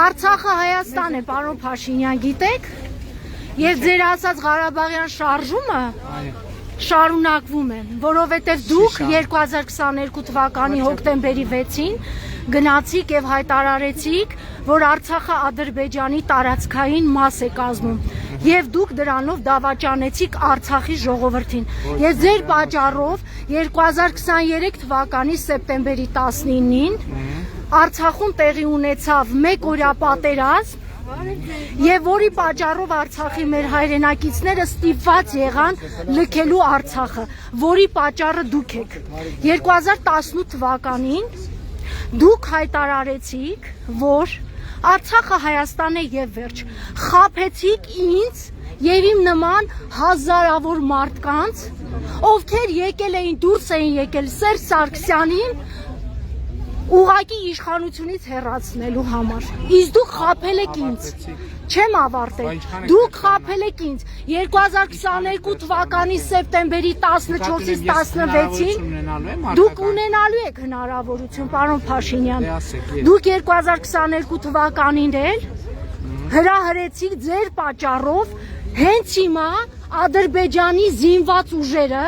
Արցախը Հայաստան է, պարոն Փաշինյան, գիտեք, եւ ձեր ասած Ղարաբաղյան շարժումը շարունակվում է, որովհետև դուք 2022 թվականի հոկտեմբերի 6-ին գնացիք եւ հայտարարեցիք, որ Արցախը Ադրբեջանի տարածքային մաս է կազմում եւ դուք դրանով դավաճանեցիք Արցախի ժողովրդին։ Ես ձեր պատճառով 2023 թվականի սեպտեմբերի 19-ին Արցախում տեղի ունեցավ մեկ օրյա պատերազմ եւ որի պատճառով Արցախի մեր հայրենակիցները ստիպված եղան լքելու Արցախը, որի պատճառը դուք եք։ 2018 թվականին դուք հայտարարեցիք, որ Արցախը Հայաստան է եւ վերջ։ Խաբեցիք ինձ եւ իմ նման հազարավոր մարդկանց, ովքեր եկել էին, դուրս էին եկել Սերժ Սարգսյանին ուղղակի իշխանությունից հեռացնելու համար։ Իսկ դուք խաբել եք ինձ։ Չեմ ավարտել։ Դուք խաբել եք ինձ 2022 թվականի սեպտեմբերի 14-ից 16-ին դուք ունենալու եք հնարավորություն, պարոն Փաշինյան։ Դուք 2022 թվականին էլ հրահրեցիք ձեր պատճառով հենց հիմա Ադրբեջանի զինված ուժերը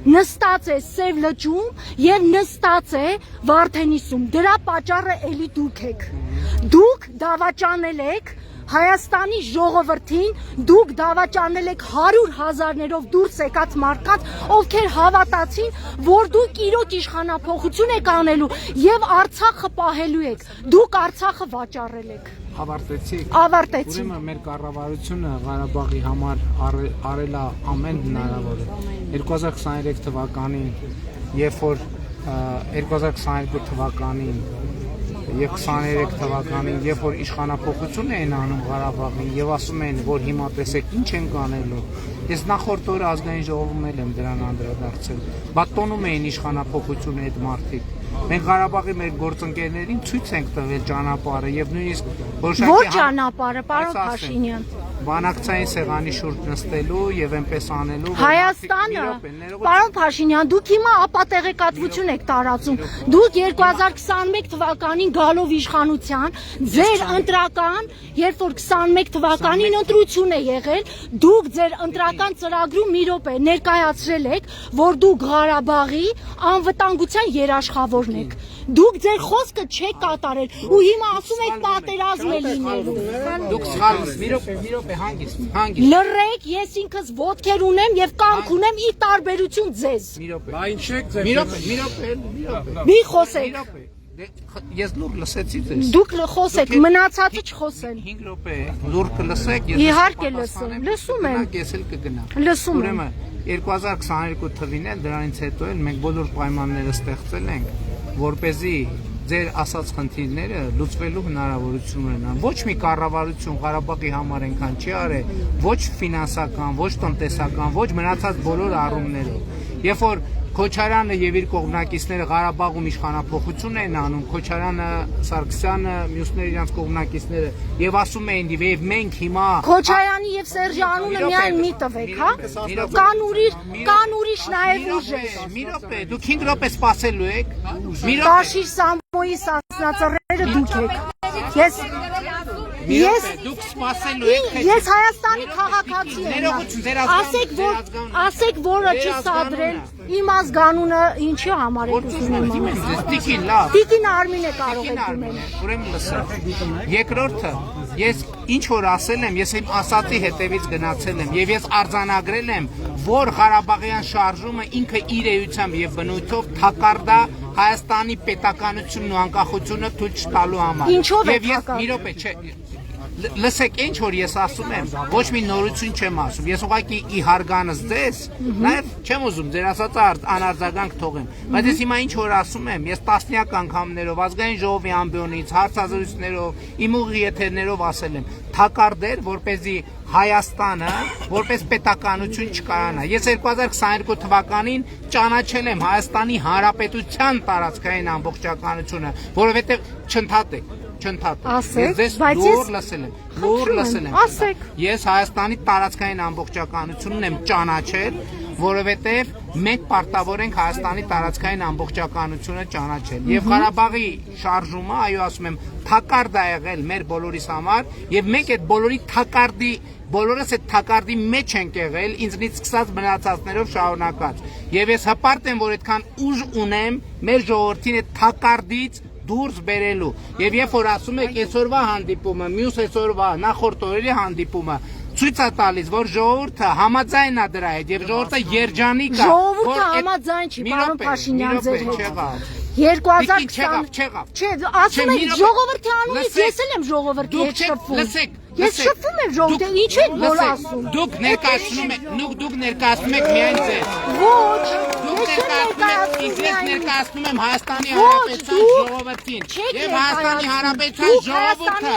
նստած է Սև լճում եւ նստած է Վարդենիսում։ Դրա պատճառը էլի դուք եք։ Դուք դավաճանել եք Հայաստանի ժողովրդին, դուք դավաճանել եք 100,000-ներով դուրս եկած մարդկանց, ովքեր հավատացին, որ դուք իրոք իշխանափոխություն եք անելու եւ Արցախը պահելու եք։ Դուք Արցախը վաճառել եք։ Ավարտեցիք։ Ավարտեցիք։ Ուրեմն մեր կառավարությունը Ղարաբաղի համար արել է ամեն հնարավորը։ 2023 թվականին, երբ որ 2022 թվականին եւ 23 թվականին, երբ որ իշխանափոխություն էին անում Ղարաբաղին եւ ասում էին, որ հիմա տեսեք ինչ են կանելու։ Ես նախորդ օրը ազգային ժողովում եմ դրան անդրադարձել։ Բատոնում էին իշխանափոխությունը այդ մարդիկ։ Մենք Ղարաբաղի մեր գործընկերներին ցույց ենք տվել ճանապարհը եւ նույնիսկ որոշակի Ոչ ճանապարհը, պարոն Փաշինյան։ Բանակցային սեղանի շուրջ նստելու եւ այնպես անելու Հայաստանը, պարոն Փաշինյան, դուք հիմա ապատեղեկատվություն եք տարածում։ Դուք 2021 թվականին գալով իշխանության, ձեր ընտրական, երբ որ 21 թվականին ընտրություն է եղել, դուք ձեր ընտրական ծրագրում մի րոպե ներկայացրել եք, որ դուք Ղարաբաղի անվտանգության երաշխավորն եք։ Դուք ձեր խոսքը չեք կատարել ու հիմա ասում եք պատերազմ է լինելու։ Դուք սխալվում, մի րոպե հանգիստ։ Լռեք, ես ինքս ոտքեր ունեմ եւ կամք ունեմ ի տարբերություն ձեզ։ Մի րոպե։ Մի խոսեք։ Ես լուր լսեցի ձեզ։ Դուք խոսեք, մնացածը չխոսեն։ 5 րոպե լուր կլսեք, Իհարկե լսեմ, լսում եմ։ Ես էլ կգնամ։ Լսում եմ։ Ուրեմն 2022 թվին էլ դրանից հետո էլ մենք բոլոր պայմանները ստեղծել ենք, որպեսզի ձեր ասած խնդիրները լուծվելու հնարավորություն ունենան։ Ոչ մի կառավարություն Ղարաբաղի համար այնքան չի արել, ոչ ֆինանսական, ոչ տնտեսական, ոչ մնացած բոլոր առումներով։ Երբ որ Քոչարյանը եւ իր կողմնակիցները Ղարաբաղում իշխանափոխություն են անում, Քոչարյանը, Սարգսյանը, մյուսները իրենց կողմնակիցները եւ ասում էին եւ մենք հիմա Քոչարյանի եւ Սերժի անունը միայն մի տվեք, հա? Կան ուրիշ նաեւ ուժեր։ Մի րոպե, դուք 5 րոպե սպասելու եք։ Մի րոպե։ Բաշիր Սամոյի ասնածռերը դուք եք։ Դուք սպասելու եք։ Ես Հայաստանի քաղաքացի եմ։ Ասեք, որը չի սադրել իմ ազգանունը ինչի համար եք ուզում իմանալ։ Տիկին, լավ։ Տիկին Արմինը կարող եք դիմել։ Ուրեմն լսեք։ Երկրորդը, ես ինչ որ ասել եմ, ես իմ ասածի հետևից գնացել եմ եւ ես արձանագրել եմ, որ Ղարաբաղյան շարժումը ինքը իր էությամբ եւ բնույթով թակարդ է Հայաստանի պետականությունն ու անկախությունը թույլ չտալու համար։ Ինչով է Եվ ես մի րոպե, չէ, լսեք, ինչ որ ես ասում եմ, ոչ մի նորություն չեմ ասում։ Ես ուղղակի իհարգանս ձեզ, նաև չեմ ուզում ձեր ասածը անարձագանք թողեմ։ Բայց ես հիմա ինչ որ ասում եմ, ես տասնյակ անգամներով ազգային ժողովի ամբիոնից, հարցազրույցներով, իմ ուղիղ եթերներով ասել եմ, թակարդեր, որպեսզի Հայաստանը որպես պետականություն չկայանա։ Ես 2022 թվականին ճանաչել եմ Հայաստանի Հանրապետության տարածքային ամբողջականությունը, որովհետև չընդհատեք։ Ես լուր լսել եմ։ Ես Հայաստանի տարածքային ամբողջականությունն եմ ճանաչել որովհետև մենք պարտավոր ենք Հայաստանի տարածքային ամբողջականությունը ճանաչել։ Եվ Ղարաբաղի շարժումը, այո, ասում եմ, թակարդ է եղել մեր բոլորիս համար, եւ մենք այդ բոլորի թակարդի բոլորս այդ թակարդի մեջ ենք եղել, ինձնից սկսած մնացածներով շարունակած։ Եվ ես հպարտ եմ, որ այդքան ուժ ունեմ մեր ժողովրդին այդ թակարդից դուրս բերելու։ Եվ երբ որ ասում եք այսօրվա հանդիպումը, մյուս այսօրվա նախորդ օրերի հանդիպումը ցույց է տալիս, որ ժողովուրդը համաձայն է դրա հետ եւ ժողովուրդը երջանիկ է։ Ժողովուրդը համաձայն չի, պարոն Փաշինյան, ձեր հետ։ 2020 չեղավ։ Չէ, ասում եք ժողովրդի անունից ես էլ եմ ժողովրդի հետ շփվում։ Ես շփվում եմ ժողովրդի, ինչ եք որ ասում։ Դուք ներկայացնում եք միայն ձեզ։ Ոչ, ես ներկայացնում եմ Հայաստանի Հանրապետության ժողովրդին եւ Հայաստանի Հանրապետության ժողովուրդը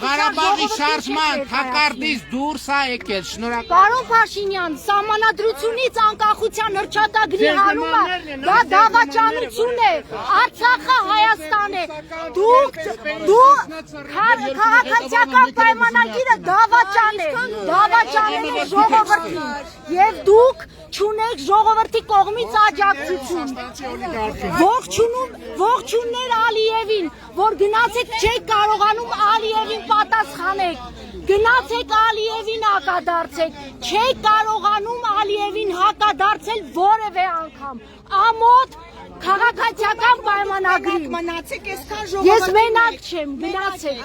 Ղարաբաղի շարժման թակարդից դուրս է եկել։ Շնորհակալ։ Պարոն Փաշինյան, սահմանադրությունից անկախության հռչակագրի հանումը դա դավաճանություն է։ Արցախը Հայաստան է։ Դու քաղաքացիական պայմանագիրը դավաճանել է ժողովրդին եւ դուք չունեք ժողովրդի կողմից աջակցություն։ Ողջուններ Ալիևին, որ գնացեք չեք կարողանում Ալիևին պատասխանեք։ Գնացեք Ալիևին հակադարձեք, չեք կարողանում Ալիևին հակադարձել որևէ անգամ։ Ամոթ քաղաքացիական պայմանագրի մնացեք այսքան ժողովրդի։ Ես մենակ չեմ, գնացեք,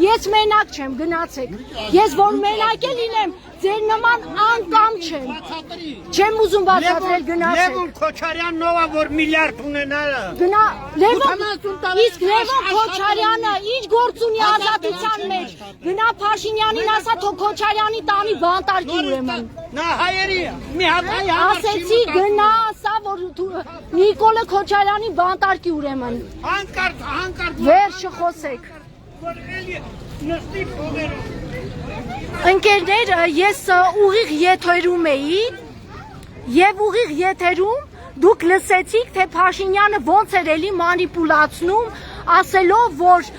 ես մենակ չեմ, գնացեք։ Ես որ մենակ էլ լինեմ, ձեր նման անկամ չեմ։ Չեմ ուզում բացատրել, գնացեք։ Լևոն Քոչարյանն ով է որ միլիարդ ունենալը։ Գնա, իսկ Լևոն Քոչարյանը ինչ գործ ունի ազատության մեջ։ Գնա Փաշինյանին ասա, թող Քոչարյանի տանի բանտարկի ուրեմն։ Նա հայերի մի հատ հայ համար Ասեցի գնա ասա, որ Նիկոլը Քոչարյանի բանտարկի ուրեմն։ հանկարծ Վերջը խոսեք։ որ էլի նստի փողերով։ Ընկերներ, ես ուղիղ եթերում էի եւ ուղիղ եթերում դուք լսեցիք, թե Փաշինյանը ոնց էր էլի մանիպուլացնում, ասելով, որ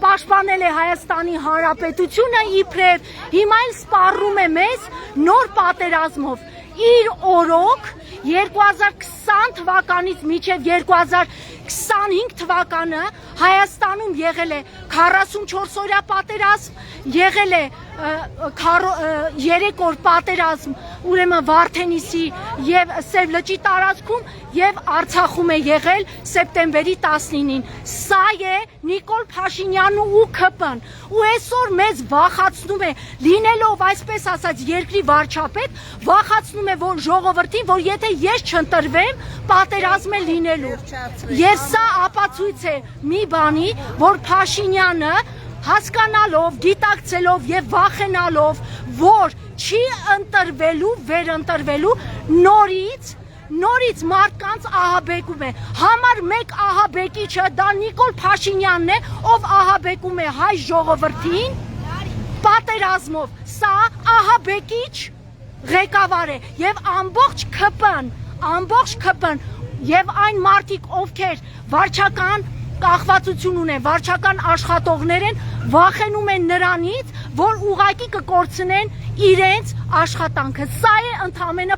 պաշտպանել է Հայաստանի Հանրապետությունը իբրև, հիմա էլ սպառում է մեզ նոր պատերազմով։ Իր օրոք 2020 թվականից մինչև 2025 թվականը Հայաստանում եղել է 44 օրյա պատերազմ, եղել է 3 օր պատերազմ, ուրեմն Վարդենիսի եւ Սև լճի տարածքում եւ Արցախում է եղել սեպտեմբերի 19-ին։ Սա է Նիկոլ Փաշինյանն ու ՔՊ-ն։ Ու այսօր մեզ վախացնում է, լինելով այսպես ասած երկրի վարչապետ, վախացնում է որ ժողովրդին, որ եթե ես չընտրվեմ, պատերազմ է լինելու։ Եվ սա ապացույց է մի բանի, որ Փաշինյանը հասկանալով, գիտակցելով եւ վախենալով, որ չի ընտրվելու, վերընտրվելու, նորից մարդկանց ահաբեկում է։ Համար մեկ ահաբեկիչը դա Նիկոլ Փաշինյանն է, ով ահաբեկում է հայ ժողովրդին պատերազմով։ Սա ահաբեկիչ ղեկավար է եւ ամբողջ ՔՊ-ն եւ այն մարդիկ, ովքեր վարչական կախվածություն ունեն, վարչական աշխատողներ են, վախենում են նրանից, որ ուղղակի կկորցնեն իրենց աշխատանքը։ Սա է ընդամենը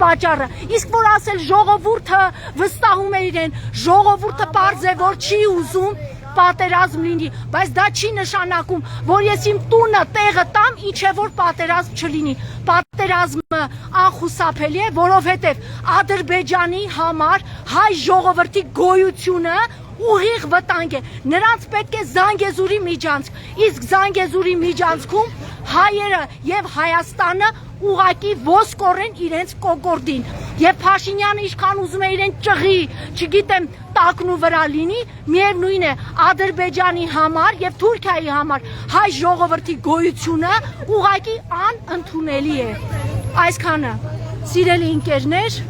պատճառը։ Իսկ որ ասել ժողովուրդը վստահում է իրեն, ժողովուրդը պարզ է, որ չի ուզում պատերազմ լինի, բայց դա չի նշանակում, որ ես իմ տունը տեղը տամ, ինչ է որ պատերազմ չլինի։ Պատերազմը անխուսափելի է, որովհետև Ադրբեջանի համար հայ ժողովրդի գոյությունը ուղիղ վտանգ է։ Նրանց պետք է Զանգեզուրի միջանցք, իսկ Զանգեզուրի միջանցքում հայերը եւ Հայաստանը ուղակի ոսկորեն իրենց կոկորդին։ Եվ Փաշինյանը ինչքան ուզում է իրեն ճղի, չգիտեմ, տակնու վրա լինի, միևնույն է Ադրբեջանի համար եւ Թուրքիայի համար հայ ժողովրդի գոյությունը ուղակի անընդունելի է։ Այսքանը, սիրելի ընկերներ,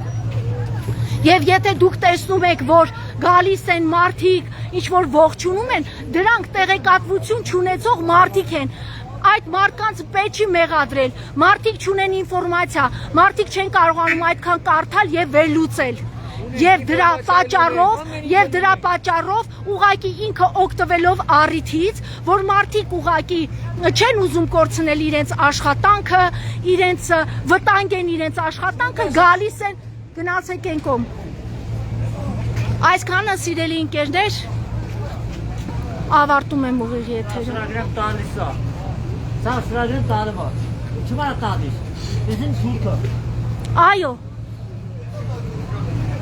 եւ եթե դուք տեսնում եք, որ գալիս են մարդիկ, ինչ որ ողջունում են, դրանք տեղեկատվություն չունեցող մարդիկ են։ Այդ մարդկանց պետք չի մեղադրել, մարդիկ չունեն ինֆորմացիա, մարդիկ չեն կարողանում այդքան կարդալ եւ վերլուծել։ եւ դրա պատճառով ուղակի ինքը օգտվելով առիթից, որ մարդիկ ուղակի չեն ուզում կորցնել իրենց աշխատանքը, իրենց վտանգեն իրենց աշխատանքը, գալիս են գնացեք են կողմ։ Այսքանը սիրելի ընկերներ, ավարտում եմ ուղիղ եթերը։ Սրագրեմ տալիս է։ Սա սրագրեմ տալը բա։ Չմարա տալիս։ Ես են շուրքը։ Այո,